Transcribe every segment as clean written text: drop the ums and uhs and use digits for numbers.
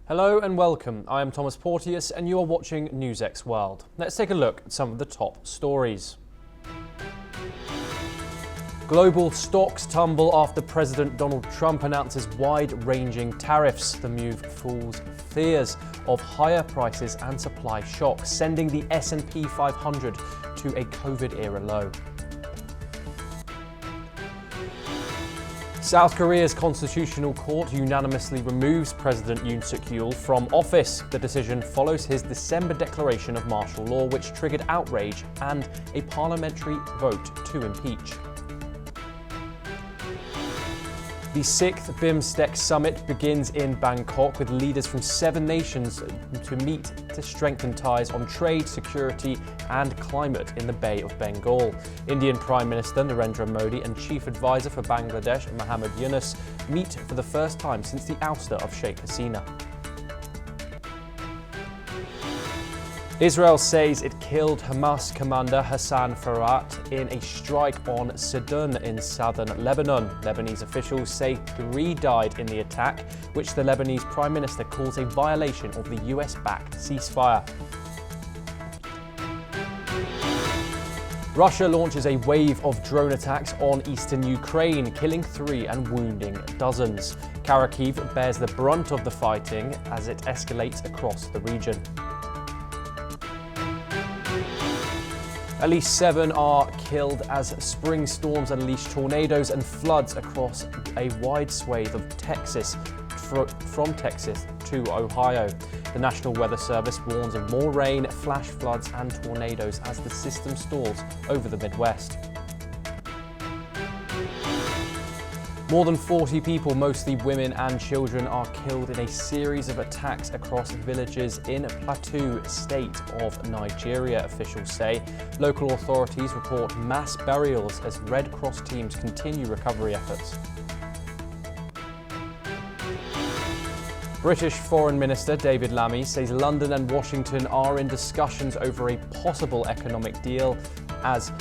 Hello and welcome. I am Thomas Porteous and you are watching NewsX World. Let's take a look at some of the top stories. Global stocks tumble after President Donald Trump announces wide-ranging tariffs. The move fuels fears of higher prices and supply shocks, sending the S&P 500 to a COVID-era low. South Korea's Constitutional Court unanimously removes President Yoon Suk-yeol from office. The decision follows his December declaration of martial law, which triggered outrage and a parliamentary vote to impeach. The 6th BIMSTEC summit begins in Bangkok with leaders from 7 nations to meet to strengthen ties on trade, security and climate in the Bay of Bengal. Indian Prime Minister Narendra Modi and Chief Advisor for Bangladesh Muhammad Yunus meet for the first time since the ouster of Sheikh Hasina. Israel says it killed Hamas commander Hassan Farat in a strike on Sidon in southern Lebanon. Lebanese officials say 3 died in the attack, which the Lebanese Prime Minister calls a violation of the US-backed ceasefire. Russia launches a wave of drone attacks on eastern Ukraine, killing 3 and wounding dozens. Kharkiv bears the brunt of the fighting as it escalates across the region. At least 7 are killed as spring storms unleash tornadoes and floods across a wide swathe of Texas, from Texas to Ohio. The National Weather Service warns of more rain, flash floods and tornadoes as the system stalls over the Midwest. More than 40 people, mostly women and children, are killed in a series of attacks across villages in Plateau State of Nigeria, officials say. Local authorities report mass burials as Red Cross teams continue recovery efforts. British Foreign Minister David Lammy says London and Washington are in discussions over a possible economic deal as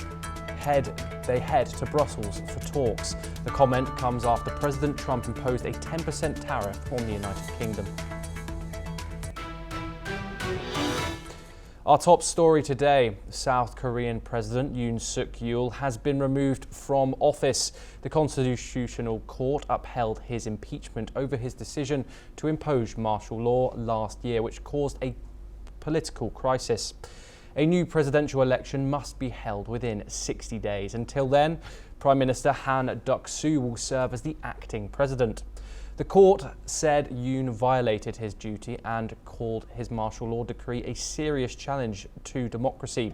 they head to Brussels for talks. The comment comes after President Trump imposed a 10% tariff on the United Kingdom. Our top story today, South Korean President Yoon Suk-yeol has been removed from office. The Constitutional Court upheld his impeachment over his decision to impose martial law last year, which caused a political crisis. A new presidential election must be held within 60 days. Until then, Prime Minister Han Duck-soo will serve as the acting president. The court said Yoon violated his duty and called his martial law decree a serious challenge to democracy.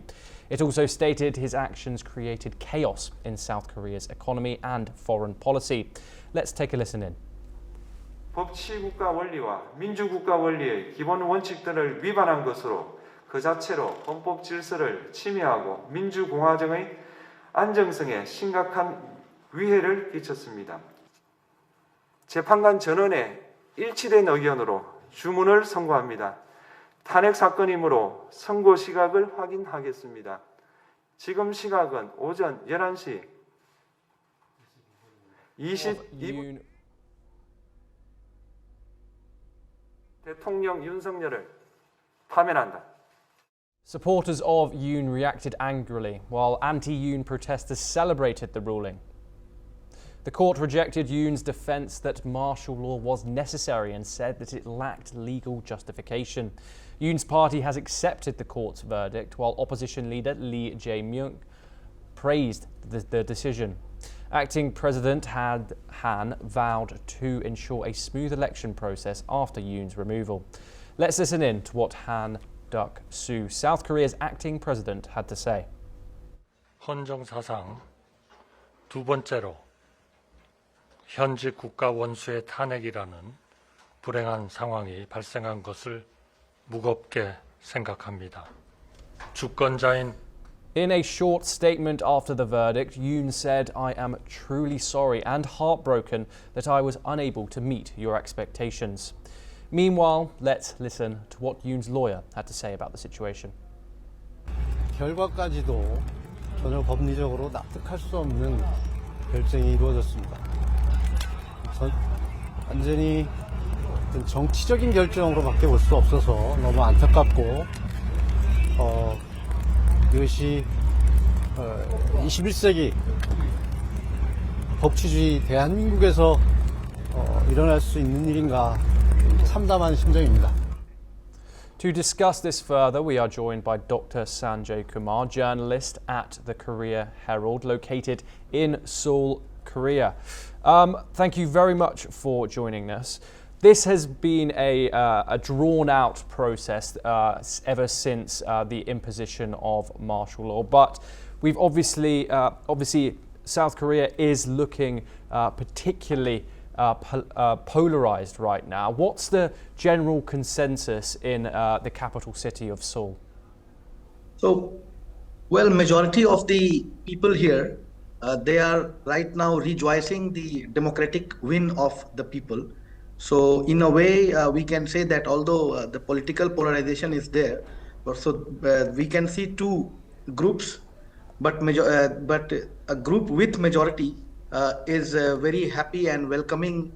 It also stated his actions created chaos in South Korea's economy and foreign policy. Let's take a listen in. 법치국가 원리와 민주국가 원리의 기본 원칙들을 위반한 것으로 그 자체로 헌법 질서를 침해하고 민주공화정의 안정성에 심각한 위해를 끼쳤습니다. 재판관 전원의 일치된 의견으로 주문을 선고합니다. 탄핵 사건이므로 선고 시각을 확인하겠습니다. 지금 시각은 오전 11시 22분 대통령 윤석열을 파면한다. Supporters of Yoon reacted angrily, while anti-Yoon protesters celebrated the ruling. The court rejected Yoon's defense that martial law was necessary and said that it lacked legal justification. Yoon's party has accepted the court's verdict, while opposition leader Lee Jae-myung praised the decision. Acting President Han vowed to ensure a smooth election process after Yoon's removal. Let's listen in to what Han Duck-soo, South Korea's acting president, had to say. 헌정사상 두 번째로 현직 국가 원수의 탄핵이라는 불행한 상황이 발생한 것을 무겁게 생각합니다. 주권자인 In a short statement after the verdict, Yoon said, "I am truly sorry and heartbroken that I was unable to meet your expectations." Meanwhile, let's listen to what Yoon's lawyer had to say about the situation. 결과까지도 전혀 법리적으로 납득할 수 없는 결정이 이루어졌습니다. 완전히 정치적인 결정으로밖에 볼 수 없어서 너무 안타깝고 이것이 21세기 법치주의 대한민국에서 일어날 수 있는 일인가 참담한 심정입니다. To discuss this further, we are joined by Dr. Sanjay Kumar, journalist at the Korea Herald, located in Seoul, Korea. Thank you very much for joining us. This has been a drawn-out process ever since the imposition of martial law, but we've obviously South Korea is looking particularly polarized right now. What's the general consensus in the capital city of Seoul? So, well, majority of the people here, they are right now rejoicing the democratic win of the people. So, in a way, we can say that although the political polarization is there, we can see two groups, but a group with majority is very happy and welcoming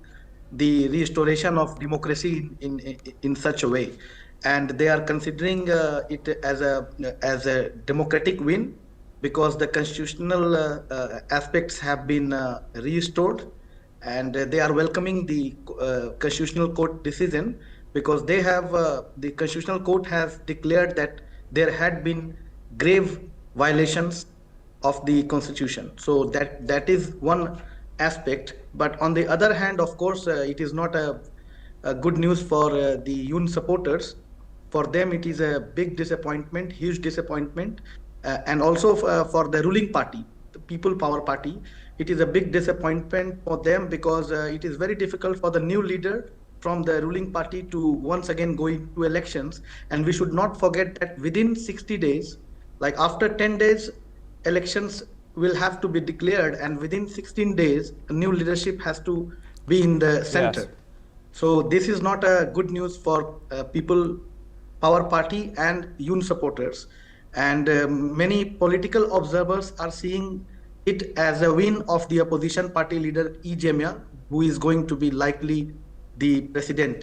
the restoration of democracy in such a way, and they are considering it as a democratic win because the constitutional aspects have been restored, and they are welcoming the constitutional court decision because they have the constitutional court has declared that there had been grave violations of the constitution. So that is one aspect, but on the other hand, of course, it is not a good news for the Yoon supporters. For them it is a big disappointment, huge disappointment, and also for the ruling party, the People Power Party, it is a big disappointment for them because it is very difficult for the new leader from the ruling party to once again go into elections. And we should not forget that within 60 days, like after 10 days, elections will have to be declared, and within 16 days, a new leadership has to be in the center. Yes. So this is not a good news for People Power Party and Yoon supporters. And many political observers are seeing it as a win of the opposition party leader Lee Jae-myung, who is going to be likely the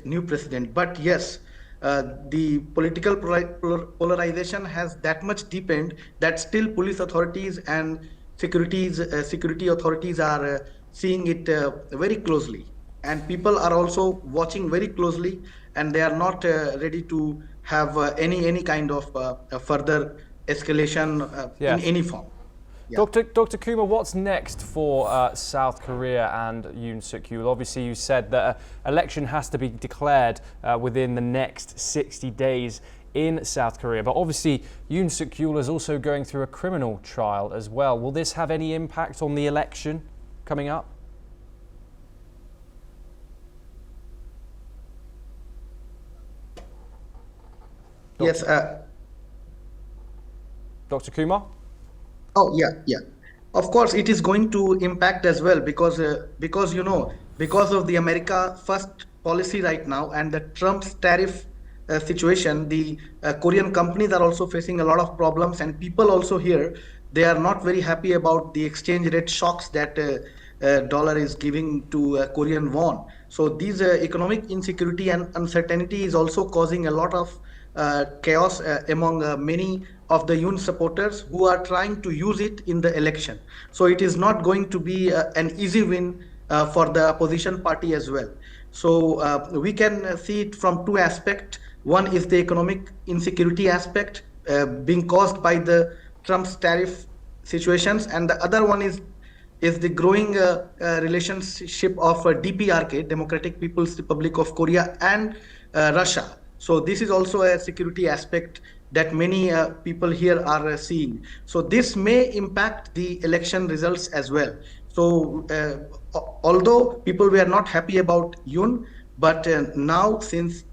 new president. But yes, the political polarization has that much deepened that still police authorities and security authorities are seeing it very closely, and people are also watching very closely, and they are not ready to have any kind of further escalation Yes. in any form. Yeah. Dr. Kumar, what's next for South Korea and Yoon Suk-yeol? Obviously, you said that an election has to be declared within the next 60 days in South Korea. But obviously, Yoon Suk-yeol is also going through a criminal trial as well. Will this have any impact on the election coming up? Yes. Dr. Kumar? Oh, yeah. Of course, it is going to impact as well because because of the America First policy right now and the Trump's tariff situation, the Korean companies are also facing a lot of problems, and people also here, they are not very happy about the exchange rate shocks that dollar is giving to Korean won. So these economic insecurity and uncertainty is also causing a lot of chaos among many of the Yoon supporters who are trying to use it in the election. So it is not going to be an easy win for the opposition party as well. So we can see it from two aspects. One is the economic insecurity aspect being caused by the Trump's tariff situations, and the other one is the growing relationship of DPRK, Democratic People's Republic of Korea, and Russia. So this is also a security aspect that many people here are seeing. So this may impact the election results as well. So although people were not happy about Yoon, but now since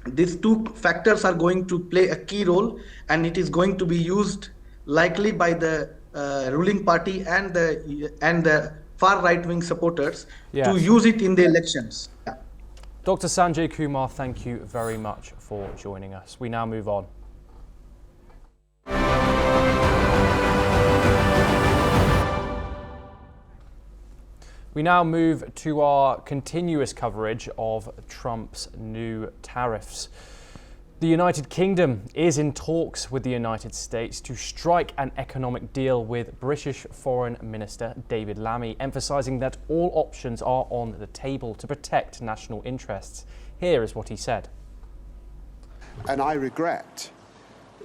these two factors are going to play a key role, and it is going to be used likely by the ruling party and the far right-wing supporters to use it in the elections. Yeah. Dr. Sanjay Kumar, thank you very much for joining us. We now move on. We now move to our continuous coverage of Trump's new tariffs. The United Kingdom is in talks with the United States to strike an economic deal with British Foreign Minister David Lammy, emphasising that all options are on the table to protect national interests. Here is what he said. And I regret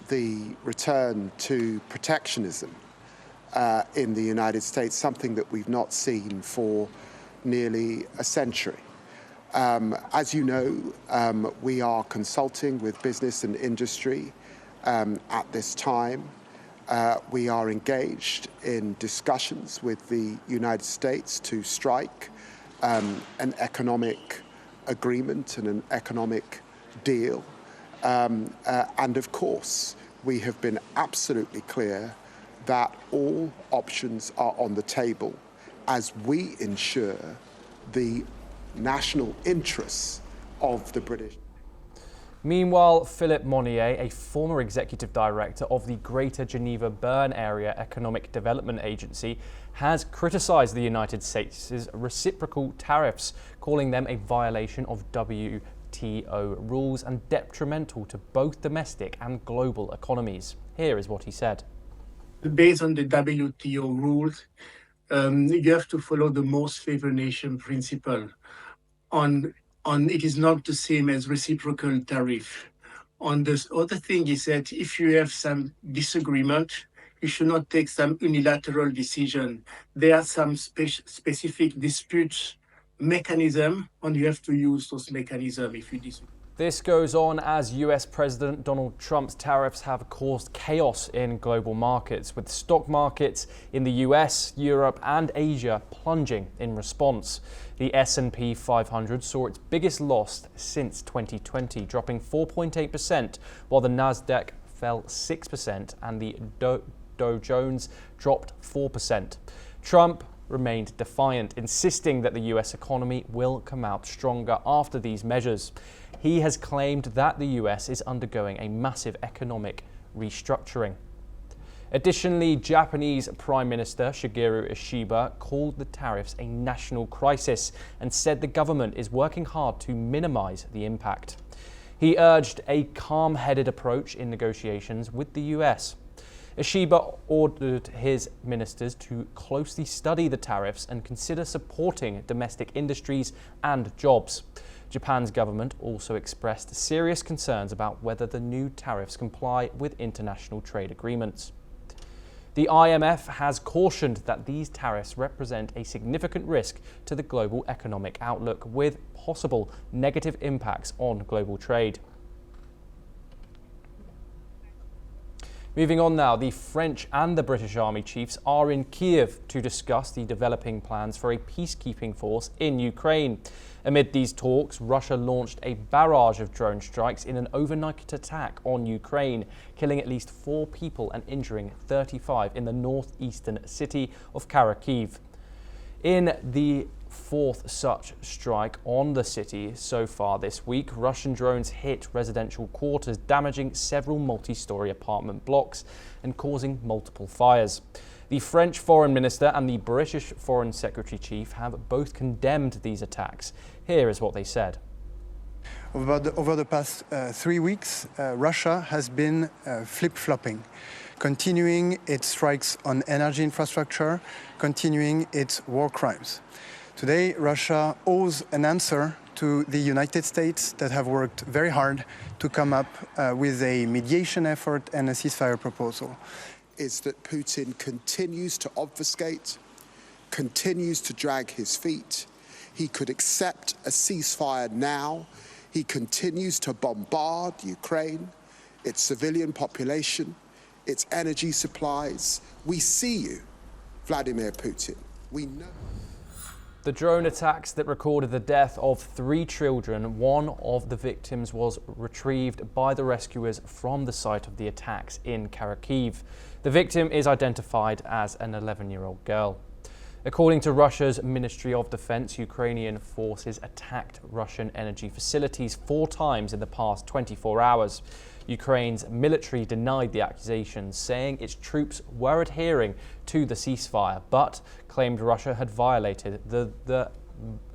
the return to protectionism in the United States, something that we've not seen for nearly a century. As you know, we are consulting with business and industry at this time. We are engaged in discussions with the United States to strike an economic agreement and an economic deal. And of course, we have been absolutely clear that all options are on the table as we ensure the national interests of the British. Meanwhile, Philip Monnier, a former executive director of the Greater Geneva Bern Area Economic Development Agency, has criticised the United States' reciprocal tariffs, calling them a violation of WTO rules and detrimental to both domestic and global economies. Here is what he said. Based on the WTO rules, you have to follow the most favored nation principle. It is not the same as reciprocal tariff. On this other thing is that if you have some disagreement, you should not take some unilateral decision. There are some specific dispute mechanism, and you have to use those mechanisms if you disagree. This goes on as US President Donald Trump's tariffs have caused chaos in global markets, with stock markets in the US, Europe and Asia plunging in response. The S&P 500 saw its biggest loss since 2020, dropping 4.8%, while the Nasdaq fell 6% and the Dow Jones dropped 4%. Trump remained defiant, insisting that the US economy will come out stronger after these measures. He has claimed that the US is undergoing a massive economic restructuring. Additionally, Japanese Prime Minister Shigeru Ishiba called the tariffs a national crisis and said the government is working hard to minimize the impact. He urged a calm-headed approach in negotiations with the US. Ishiba ordered his ministers to closely study the tariffs and consider supporting domestic industries and jobs. Japan's government also expressed serious concerns about whether the new tariffs comply with international trade agreements. The IMF has cautioned that these tariffs represent a significant risk to the global economic outlook, with possible negative impacts on global trade. Moving on now, the French and the British Army chiefs are in Kiev to discuss the developing plans for a peacekeeping force in Ukraine. Amid these talks, Russia launched a barrage of drone strikes in an overnight attack on Ukraine, killing at least 4 people and injuring 35 in the northeastern city of Kharkiv. In the 4th such strike on the city so far this week, Russian drones hit residential quarters, damaging several multi-story apartment blocks and causing multiple fires. The French Foreign Minister and the British Foreign Secretary Chief have both condemned these attacks. Here is what they said. Over the past 3 weeks, Russia has been flip-flopping, continuing its strikes on energy infrastructure, continuing its war crimes. Today, Russia owes an answer to the United States that have worked very hard to come up with a mediation effort and a ceasefire proposal. Is that Putin continues to obfuscate, continues to drag his feet. He could accept a ceasefire now. He continues to bombard Ukraine, its civilian population, its energy supplies. We see you, Vladimir Putin. We know. The drone attacks that recorded the death of 3 children, one of the victims was retrieved by the rescuers from the site of the attacks in Kharkiv. The victim is identified as an 11-year-old girl. According to Russia's Ministry of Defense, Ukrainian forces attacked Russian energy facilities 4 times in the past 24 hours. Ukraine's military denied the accusations, saying its troops were adhering to the ceasefire, but claimed Russia had violated the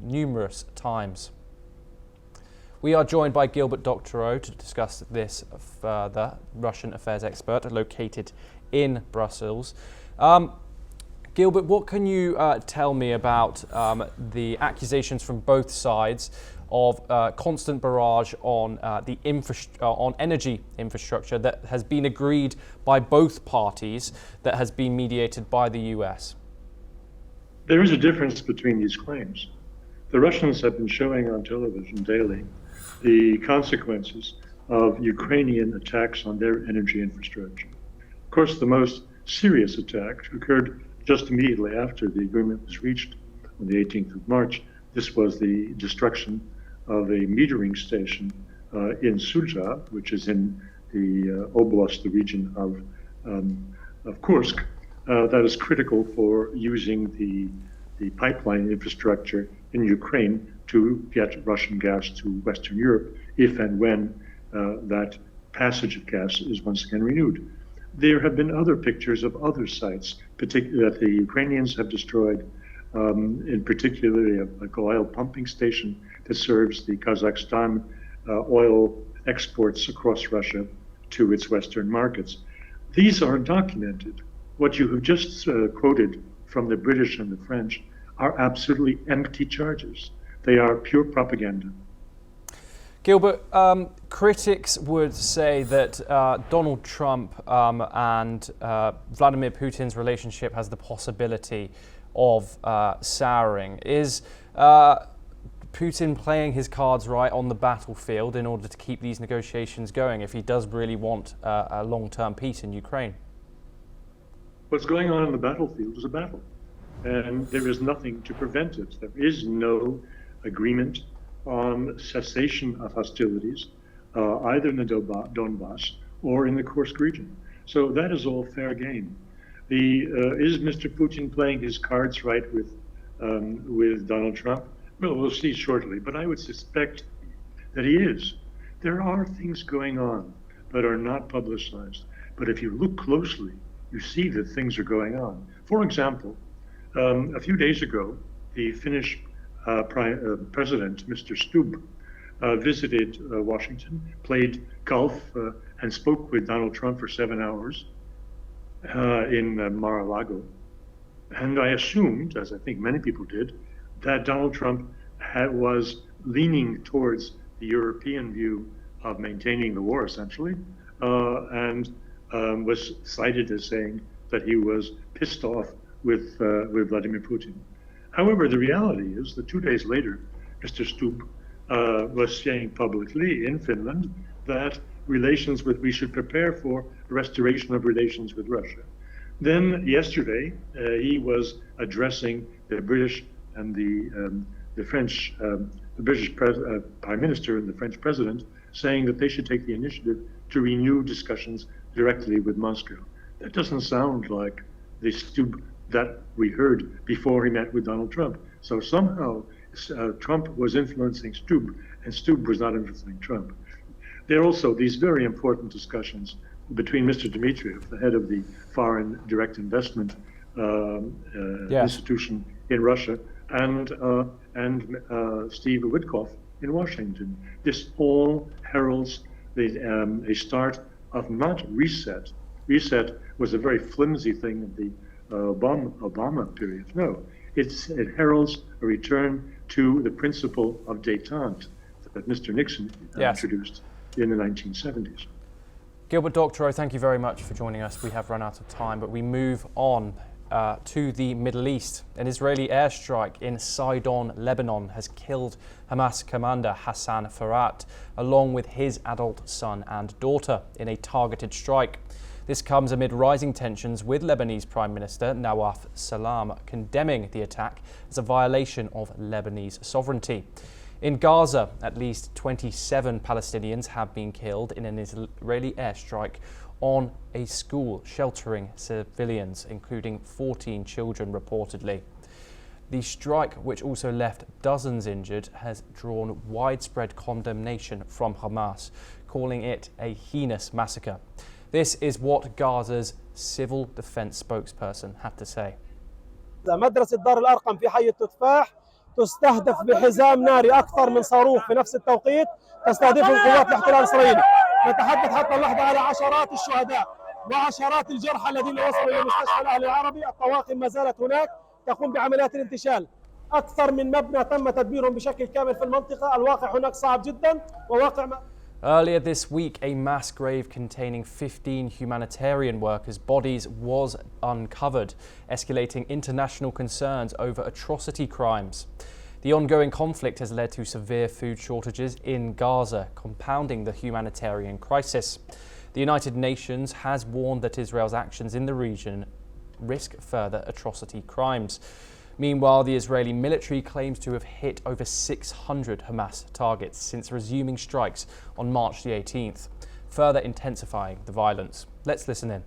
numerous times. We are joined by Gilbert Doctorow to discuss this further, Russian affairs expert located in Brussels. Gilbert, what can you tell me about the accusations from both sides of constant barrage on on energy infrastructure that has been agreed by both parties, that has been mediated by the US? There is a difference between these claims. The Russians have been showing on television daily the consequences of Ukrainian attacks on their energy infrastructure. Of course, the most serious attack occurred just immediately after the agreement was reached on the 18th of March. This was the destruction of a metering station in Sudzha, which is in the oblast, the region of Kursk. That is critical for using the pipeline infrastructure in Ukraine to get Russian gas to Western Europe if and when that passage of gas is once again renewed. There have been other pictures of other sites, particularly that the Ukrainians have destroyed, in particular an oil pumping station that serves the Kazakhstan oil exports across Russia to its Western markets. These are documented. What you have just quoted from the British and the French are absolutely empty charges. They are pure propaganda. Gilbert, critics would say that Donald Trump and Vladimir Putin's relationship has the possibility of souring. Is Putin playing his cards right on the battlefield in order to keep these negotiations going if he does really want a long-term peace in Ukraine? What's going on the battlefield is a battle, and there is nothing to prevent it. There is no agreement on cessation of hostilities, either in the Donbass or in the Kursk region. So that is all fair game. Is Mr. Putin playing his cards right with Donald Trump? Well, we'll see shortly, but I would suspect that he is. There are things going on that are not publicized, but if you look closely, you see that things are going on. For example, a few days ago, the Finnish President, Mr. Stubb, visited Washington, played golf, and spoke with Donald Trump for 7 hours in Mar-a-Lago. And I assumed, as I think many people did, that Donald Trump was leaning towards the European view of maintaining the war, essentially, and was cited as saying that he was pissed off with Vladimir Putin. However, the reality is that 2 days later, Mr. Stubb was saying publicly in Finland that we should prepare for restoration of relations with Russia. Then yesterday, he was addressing the British and the French, the British Prime Minister and the French President, saying that they should take the initiative to renew discussions directly with Moscow. That doesn't sound like the Stubb that we heard before he met with Donald Trump. So somehow Trump was influencing Stubb, and Stubb was not influencing Trump. There are also these very important discussions between Mr. Dmitriev, the head of the Foreign Direct Investment institution in Russia, and Steve Witkoff in Washington. This all heralds a start of not reset. Reset was a very flimsy thing in the Obama period. No, it heralds a return to the principle of détente that Mr. Nixon introduced in the 1970s. Gilbert Doctorow, thank you very much for joining us. We have run out of time, but we move on to the Middle East. An Israeli airstrike in Sidon, Lebanon, has killed Hamas commander Hassan Farat, along with his adult son and daughter, in a targeted strike. This comes amid rising tensions with Lebanese Prime Minister Nawaf Salam condemning the attack as a violation of Lebanese sovereignty. In Gaza, at least 27 Palestinians have been killed in an Israeli airstrike on a school sheltering civilians, including 14 children reportedly. The strike, which also left dozens injured, has drawn widespread condemnation from Hamas, calling it a heinous massacre. This is what Gaza's civil defense spokesperson had to say. مدرسة دار الأرقم في حي التفاح تستهدف بحزام ناري أكثر من صاروخ في نفس التوقيت تستهدفهم قوات الاحتلال الإسرائيلي. نتحدث حتى اللحظة على عشرات الشهداء وعشرات الجرحى الذين وصلوا إلى مستشفى الأهلي العربي. الطواقم ما زالت هناك تقوم بعمليات الانتشال. أكثر من مبنى تم تدميرهم بشكل كامل في المنطقة. الواقع هناك صعب جدا وواقع Earlier this week, a mass grave containing 15 humanitarian workers' bodies was uncovered, escalating international concerns over atrocity crimes. The ongoing conflict has led to severe food shortages in Gaza, compounding the humanitarian crisis. The United Nations has warned that Israel's actions in the region risk further atrocity crimes. Meanwhile, the Israeli military claims to have hit over 600 Hamas targets since resuming strikes on March the 18th, further intensifying the violence. Let's listen in.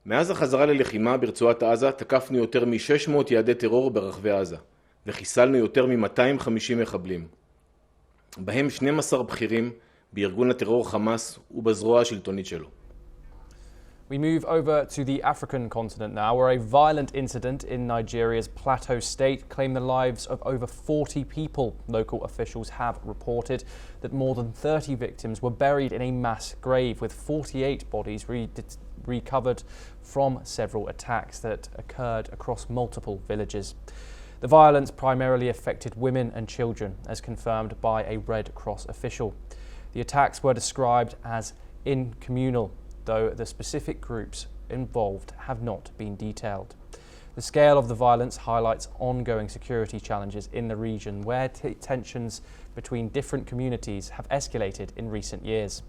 מאז החזרה ללחימה ברצועת עזה תקפנו יותר מ-600 יעדי טרור ברחבי עזה וחיסלנו יותר מ-250 מחבלים. בהם 12 בכירים בארגון הטרור חמאס ובזרוע השלטונית שלו. We move over to the African continent now, where a violent incident in Nigeria's Plateau State claimed the lives of over 40 people. Local officials have reported that more than 30 victims were buried in a mass grave, with 48 bodies recovered from several attacks that occurred across multiple villages. The violence primarily affected women and children, as confirmed by a Red Cross official. The attacks were described as incommunal, though the specific groups involved have not been detailed. The scale of the violence highlights ongoing security challenges in the region, where tensions between different communities have escalated in recent years.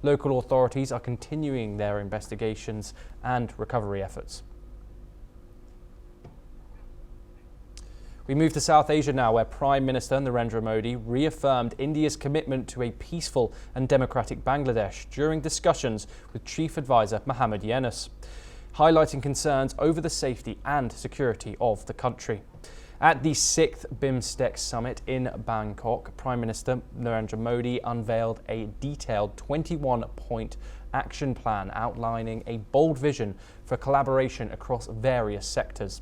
Local authorities are continuing their investigations and recovery efforts. We move to South Asia now, where Prime Minister Narendra Modi reaffirmed India's commitment to a peaceful and democratic Bangladesh during discussions with Chief Advisor Mohammad Yunus, highlighting concerns over the safety and security of the country. At the 6th BIMSTEC summit in Bangkok, Prime Minister Narendra Modi unveiled a detailed 21-point action plan outlining a bold vision for collaboration across various sectors.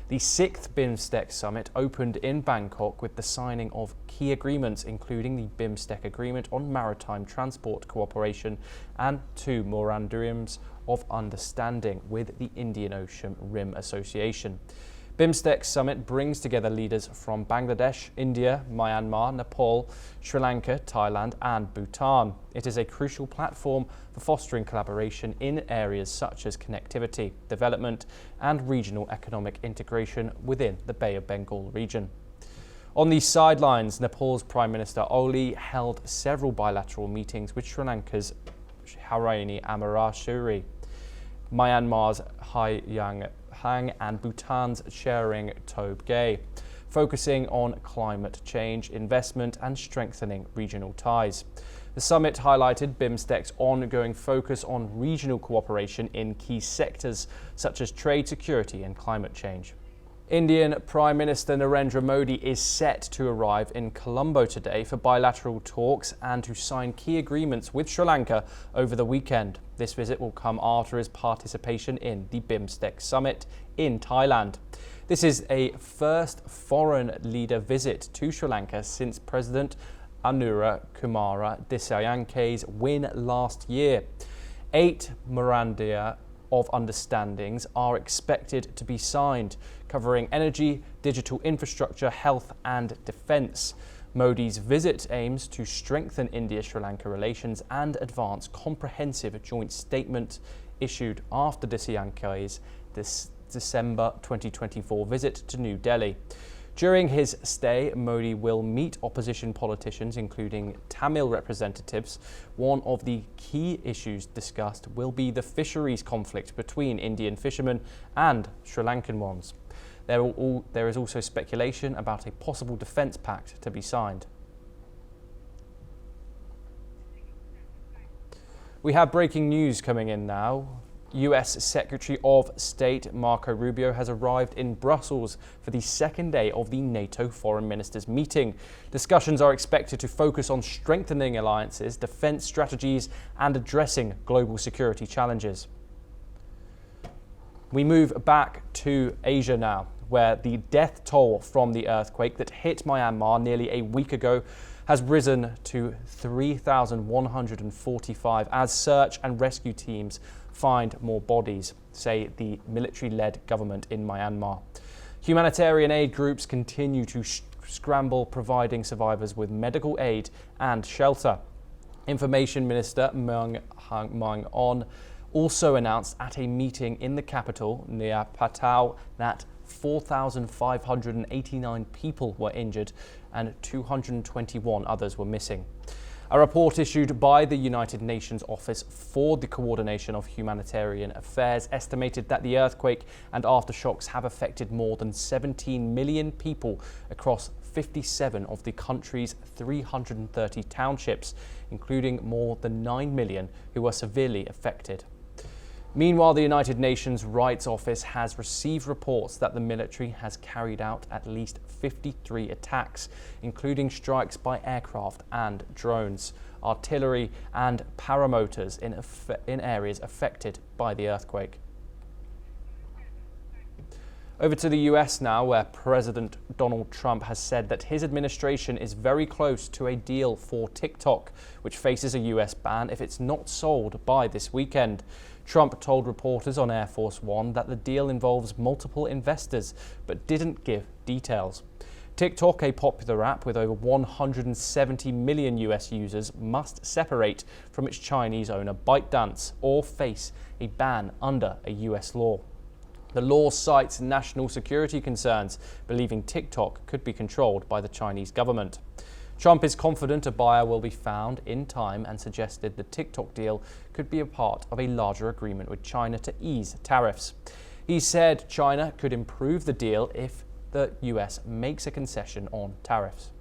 The 6th BIMSTEC summit opened in Bangkok with the signing of key agreements, including the BIMSTEC Agreement on Maritime Transport Cooperation and 2 memorandums of understanding with the Indian Ocean Rim Association. BIMSTEC summit brings together leaders from Bangladesh, India, Myanmar, Nepal, Sri Lanka, Thailand and Bhutan. It is a crucial platform for fostering collaboration in areas such as connectivity, development and regional economic integration within the Bay of Bengal region. On the sidelines, Nepal's Prime Minister Oli held several bilateral meetings with Sri Lanka's Haraini Amarashuri, Myanmar's Hai Yang Hang and Bhutan's Chering Tobgay, focusing on climate change, investment and strengthening regional ties. The summit highlighted BIMSTEC's ongoing focus on regional cooperation in key sectors such as trade, security and climate change. Indian Prime Minister Narendra Modi is set to arrive in Colombo today for bilateral talks and to sign key agreements with Sri Lanka over the weekend. This visit will come after his participation in the BIMSTEC summit in Thailand. This is a first foreign leader visit to Sri Lanka since President Anura Kumara Dissanayke's win last year. 8 memoranda of understandings are expected to be signed, covering energy, digital infrastructure, health and defence. Modi's visit aims to strengthen India-Sri Lanka relations and advance comprehensive joint statement issued after Dissanayke's December 2024 visit to New Delhi. During his stay, Modi will meet opposition politicians, including Tamil representatives. One of the key issues discussed will be the fisheries conflict between Indian fishermen and Sri Lankan ones. There is also speculation about a possible defence pact to be signed. We have breaking news coming in now. US Secretary of State Marco Rubio has arrived in Brussels for the second day of the NATO foreign ministers meeting. Discussions are expected to focus on strengthening alliances, defense strategies, and addressing global security challenges. We move back to Asia now, where the death toll from the earthquake that hit Myanmar nearly a week ago has risen to 3,145 as search and rescue teams find more bodies, say the military-led government in Myanmar. Humanitarian aid groups continue to scramble, providing survivors with medical aid and shelter. Information Minister Maung On also announced at a meeting in the capital near Plateau that 4,589 people were injured and 221 others were missing. A report issued by the United Nations Office for the Coordination of Humanitarian Affairs estimated that the earthquake and aftershocks have affected more than 17 million people across 57 of the country's 330 townships, including more than 9 million who were severely affected. Meanwhile, the United Nations Rights Office has received reports that the military has carried out at least 53 attacks, including strikes by aircraft and drones, artillery and paramotors in areas affected by the earthquake. Over to the US now, where President Donald Trump has said that his administration is very close to a deal for TikTok, which faces a US ban if it's not sold by this weekend. Trump told reporters on Air Force One that the deal involves multiple investors, but didn't give details. TikTok, a popular app with over 170 million US users, must separate from its Chinese owner ByteDance or face a ban under a US law. The law cites national security concerns, believing TikTok could be controlled by the Chinese government. Trump is confident a buyer will be found in time and suggested the TikTok deal could be a part of a larger agreement with China to ease tariffs. He said China could improve the deal if the US makes a concession on tariffs.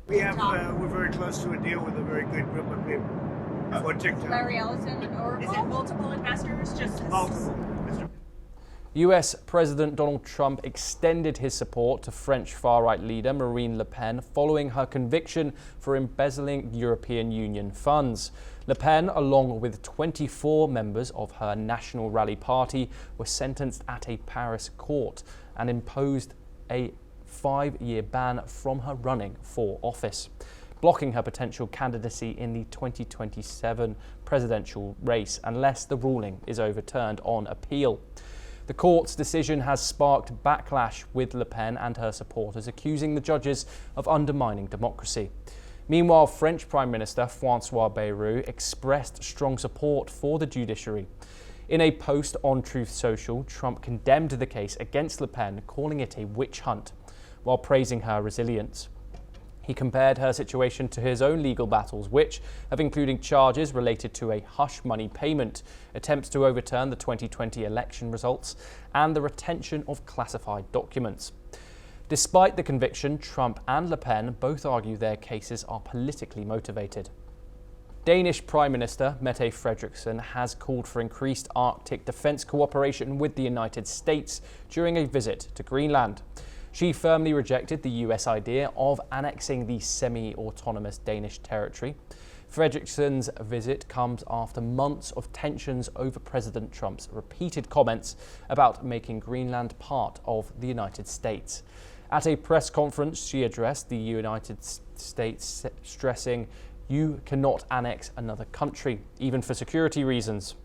We're very close to a deal with a very good group of people for TikTok. Larry Ellison and Oracle? Is it multiple investors? Just multiple. US President Donald Trump extended his support to French far-right leader Marine Le Pen following her conviction for embezzling European Union funds. Le Pen, along with 24 members of her National Rally Party, were sentenced at a Paris court and imposed a 5-year ban from her running for office, blocking her potential candidacy in the 2027 presidential race unless the ruling is overturned on appeal. The court's decision has sparked backlash, with Le Pen and her supporters accusing the judges of undermining democracy. Meanwhile, French Prime Minister François Bayrou expressed strong support for the judiciary. In a post on Truth Social, Trump condemned the case against Le Pen, calling it a witch hunt, while praising her resilience. He compared her situation to his own legal battles, which have included charges related to a hush money payment, attempts to overturn the 2020 election results, and the retention of classified documents. Despite the conviction, Trump and Le Pen both argue their cases are politically motivated. Danish Prime Minister Mette Frederiksen has called for increased Arctic defence cooperation with the United States during a visit to Greenland. She firmly rejected the US idea of annexing the semi-autonomous Danish territory. Frederiksen's visit comes after months of tensions over President Trump's repeated comments about making Greenland part of the United States. At a press conference, she addressed the United States, stressing, "You cannot annex another country, even for security reasons."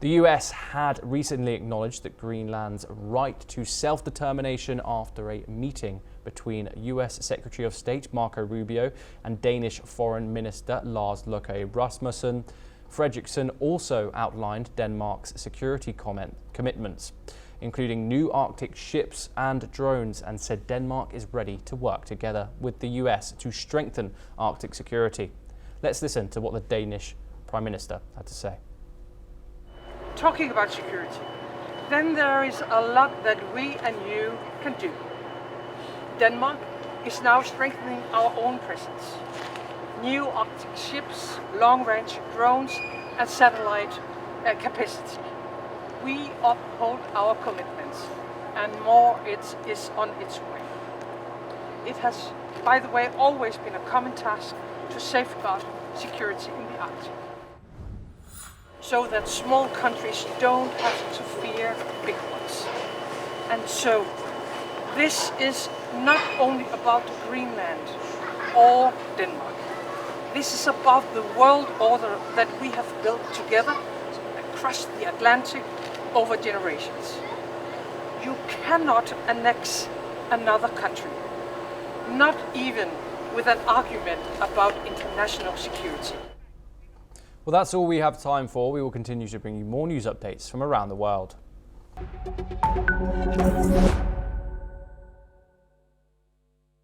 The US had recently acknowledged that Greenland's right to self-determination after a meeting between US Secretary of State Marco Rubio and Danish Foreign Minister Lars Løkke Rasmussen. Frederiksen also outlined Denmark's security commitments, including new Arctic ships and drones, and said Denmark is ready to work together with the US to strengthen Arctic security. Let's listen to what the Danish Prime Minister had to say. Talking about security, then there is a lot that we and you can do. Denmark is now strengthening our own presence. New Arctic ships, long-range drones and satellite capacity. We uphold our commitments, and more is on its way. It has, by the way, always been a common task to safeguard security in the Arctic, so that small countries don't have to fear big ones. And so, this is not only about Greenland or Denmark. This is about the world order that we have built together across the Atlantic over generations. You cannot annex another country, not even with an argument about international security. Well, that's all we have time for. We will continue to bring you more news updates from around the world.